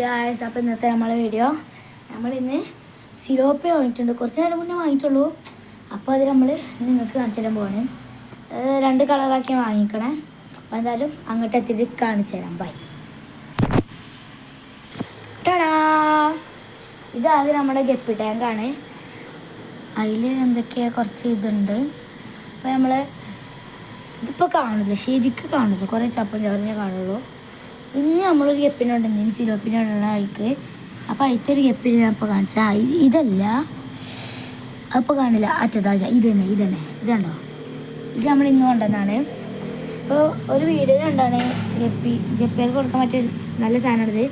Guys, അപ്പോൾ ഇന്നത്തെ നമ്മളെ വീഡിയോ നമ്മളിന്ന് സിലോപ്പി വാങ്ങിയിട്ടുണ്ട്. കുറച്ച് നേരം മുന്നേ വാങ്ങിയിട്ടുള്ളൂ. അപ്പോൾ അത് നമ്മൾ നിങ്ങൾക്ക് കാണിച്ചു തരാൻ പോവാണ്. 2 കളറാക്കി വാങ്ങിക്കണേ. അപ്പോൾ എന്തായാലും അങ്ങോട്ട് എത്തിയിട്ട് കാണിച്ചു തരാം. ബൈ. ടടാ, ഇതാദ്യം നമ്മുടെ ഗപ്പി ടാങ്കാണ്. അതിൽ എന്തൊക്കെയാണ് കുറച്ച് ഇതുണ്ട്. അപ്പോൾ നമ്മൾ ഇതിപ്പോൾ കാണില്ല, ശരിക്കും കാണില്ല, കുറേ ചപ്പൻ ചവറിനെ കാണുള്ളൂ. ഇനി നമ്മളൊരു ഗപ്പിനുണ്ടെങ്കിൽ സിലോപ്പിനുള്ള ആൾക്ക്. അപ്പോൾ അതിലൊരു ഗപ്പിനെ ഞാൻ ഇപ്പോൾ കാണിച്ചാൽ ഇതല്ല, അപ്പോൾ കാണില്ല, അറ്റതാ ഇതന്നെ ഇതുണ്ടോ, ഇത് നമ്മൾ ഇന്ന് കൊണ്ടുവന്നാണ്. അപ്പോൾ ഒരു വീഡിയോ കണ്ടാണ് ഗപ്പികൾക്ക് കൊടുക്കാൻ പറ്റിയ നല്ല സാധനം എടുത്ത്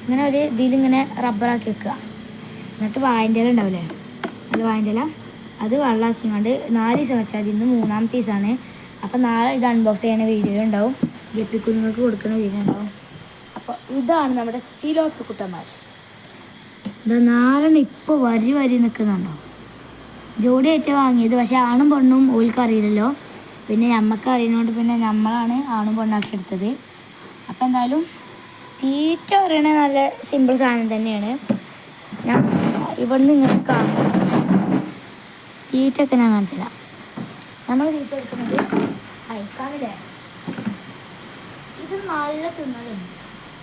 ഇങ്ങനെ ഒരു ഇതിലിങ്ങനെ റബ്ബറാക്കി വെക്കുക. എന്നിട്ട് വാഴൻ്റെ ഇല ഉണ്ടാവില്ലേ, നല്ല വാഴൻ്റെ ഇല അത് വെള്ളമാക്കി കൊണ്ട് 4 ദിവസം വെച്ചാൽ ഇന്ന് 3ാമത്തെ ദിവസമാണ്. അപ്പോൾ നാളെ ഇത് അൺബോക്സ് ചെയ്യുന്ന വീഡിയോ ഉണ്ടാവും, ഗപ്പി കുഞ്ഞുങ്ങൾക്ക് കൊടുക്കുന്ന വീഡിയോ ഉണ്ടാവും. അപ്പോൾ ഇതാണ് നമ്മുടെ സിലോപ്പി കുട്ടന്മാർ. ഇത് 4 ഇപ്പോൾ വരി നിൽക്കുന്നുണ്ടോ. ജോഡിയായിട്ട് വാങ്ങിയത്, പക്ഷേ ആണും പെണ്ണും ഓൾക്ക് അറിയില്ലല്ലോ. പിന്നെ നമ്മൾക്ക് അറിയുന്നതുകൊണ്ട് പിന്നെ നമ്മളാണ് ആണും പെണ്ണാക്കി എടുത്തത്. അപ്പോൾ എന്തായാലും തീറ്റ പറയണത് നല്ല സിമ്പിൾ സാധനം തന്നെയാണ്. ഞാൻ ഇവിടുന്ന് ഇങ്ങനെ കാണും, തീറ്റയൊക്കെ ഞാൻ കാണിച്ചില്ല. നമ്മൾ തീറ്റ എടുക്കുന്നത് അയക്കാനില്ലേ, ഇത് നല്ല തിന്നലുണ്ട്.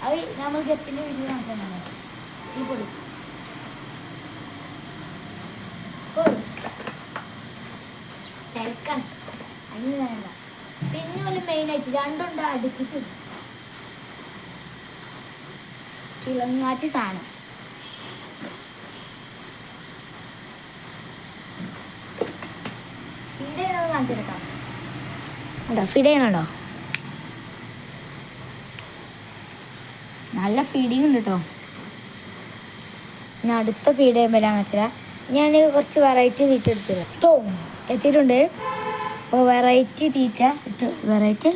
അത് നമ്മൾ ഗപ്പിൻ്റെ വീഡിയോ കാണിച്ചാൽ ഈ പൊടി തിരക്കാൻ അതിന് വേണ്ട. പിന്നെ ഒരു മെയിനായിട്ട് 2 അടുപ്പിച്ച് കിളങ്ങാച്ചി സാധനം. ഫീഡ് ചെയ്യുന്നത് കാണിച്ചിട്ടോ, ഉണ്ടോ ഫീഡ് ചെയ്യണുണ്ടോ, നല്ല ഫീഡിങ് ഉണ്ട് കേട്ടോ. ഞാൻ അടുത്ത ഫീഡ് ചെയ്യുമ്പോൾ ഞാൻ വെച്ചാൽ ഞാൻ കുറച്ച് വെറൈറ്റി തീറ്റ എടുത്തില്ല എത്തിയിട്ടുണ്ട്. അപ്പോൾ വെറൈറ്റി തീറ്റ വെറൈറ്റി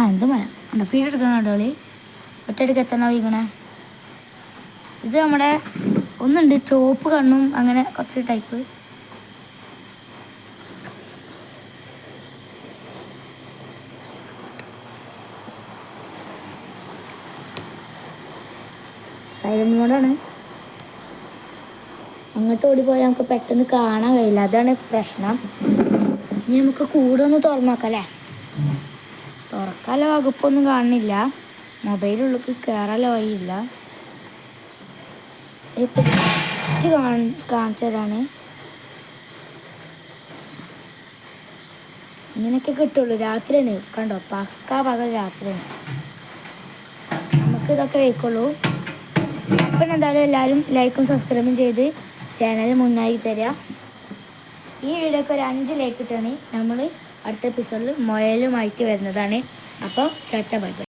എന്ത് മരം ഉണ്ടോ, ഫീഡ് എടുക്കുന്നുണ്ടോ കളി ഒറ്റയടിക്ക് എത്തണ വൈകണേ. ഇത് നമ്മുടെ ഒന്നുണ്ട് ചുവപ്പ് കണ്ണും അങ്ങനെ കുറച്ച് ടൈപ്പ്. സൈലന്റ് മോഡാണ്. അങ്ങോട്ട് ഓടിപ്പോയാൽ നമുക്ക് പെട്ടെന്ന് കാണാൻ കഴിയില്ല, അതാണ് പ്രശ്നം. ഇനി നമുക്ക് കൂടൊന്ന് തുറന്നോക്കാം അല്ലേ. തുറക്കാനുള്ള വകുപ്പൊന്നും കാണുന്നില്ല, മൊബൈലുള്ളിൽ കയറാനുള്ള വഴിയില്ല. ഇപ്പം കാണിച്ചതാണ്. ഇങ്ങനെയൊക്കെ കിട്ടുള്ളൂ, രാത്രിയാണ് കണ്ടോ, പകൽ രാത്രിയാണ് നമുക്ക് ഇതൊക്കെ കഴിക്കുള്ളൂ. അപ്പം എന്തായാലും എല്ലാവരും ലൈക്കും സബ്സ്ക്രൈബും ചെയ്ത് ചാനൽ മുന്നായി തരിക. ഈ വീഡിയോക്ക് ഒരു 5 ലൈക്ക് ഇട്ടാണ് നമ്മൾ അടുത്ത എപ്പിസോഡിൽ മുയലുമായിട്ട് വരുന്നതാണ്. അപ്പോൾ ടാറ്റ ബൈ ബൈ.